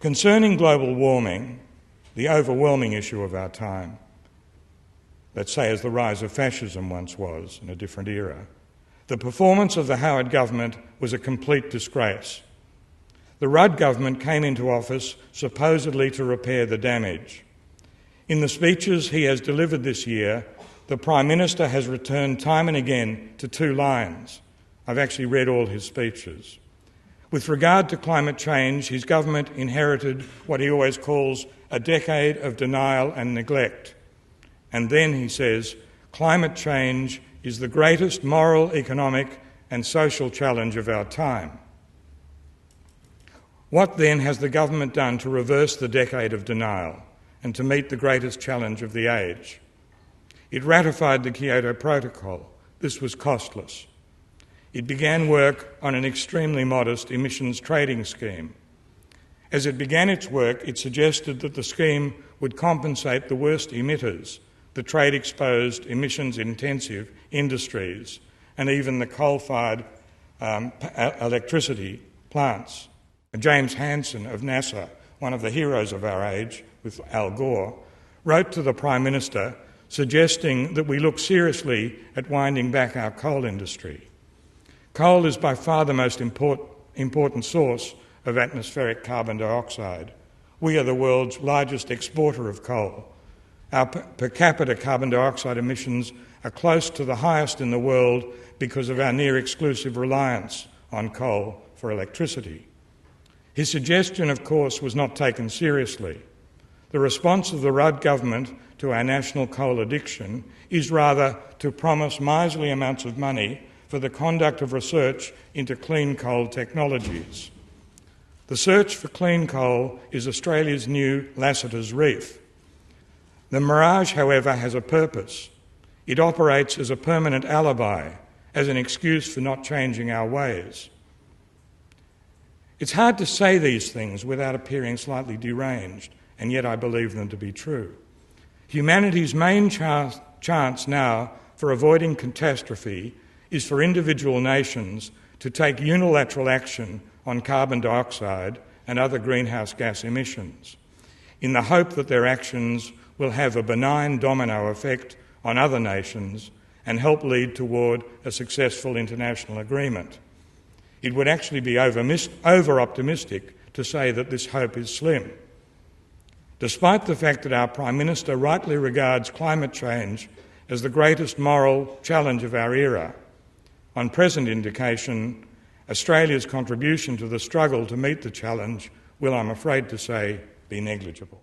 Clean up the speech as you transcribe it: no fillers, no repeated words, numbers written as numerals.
Concerning global warming, the overwhelming issue of our time, let's say as the rise of fascism once was in a different era, the performance of the Howard government was a complete disgrace. The Rudd government came into office supposedly to repair the damage. In the speeches he has delivered this year, the Prime Minister has returned time and again to two lines. I've actually read all his speeches. With regard to climate change, his government inherited what he always calls a decade of denial and neglect. And then he says, climate change is the greatest moral, economic and social challenge of our time. What then has the government done to reverse the decade of denial and to meet the greatest challenge of the age? It ratified the Kyoto Protocol. This was costless. It began work on an extremely modest emissions trading scheme. As it began its work, it suggested that the scheme would compensate the worst emitters, the trade-exposed, emissions-intensive industries, and even the coal-fired electricity plants. James Hansen of NASA, one of the heroes of our age, with Al Gore, wrote to the Prime Minister suggesting that we look seriously at winding back our coal industry. Coal is by far the most important source of atmospheric carbon dioxide. We are the world's largest exporter of coal. Our per capita carbon dioxide emissions are close to the highest in the world because of our near-exclusive reliance on coal for electricity. His suggestion, of course, was not taken seriously. The response of the Rudd government to our national coal addiction is rather to promise miserly amounts of money for the conduct of research into clean coal technologies. The search for clean coal is Australia's new Lassiter's Reef. The mirage, however, has a purpose. It operates as a permanent alibi, as an excuse for not changing our ways. It's hard to say these things without appearing slightly deranged, and yet I believe them to be true. Humanity's main chance now for avoiding catastrophe is for individual nations to take unilateral action on carbon dioxide and other greenhouse gas emissions, in the hope that their actions will have a benign domino effect on other nations and help lead toward a successful international agreement. It would actually be over-optimistic to say that this hope is slim. Despite the fact that our Prime Minister rightly regards climate change as the greatest moral challenge of our era, on present indication, Australia's contribution to the struggle to meet the challenge will, I'm afraid to say, be negligible.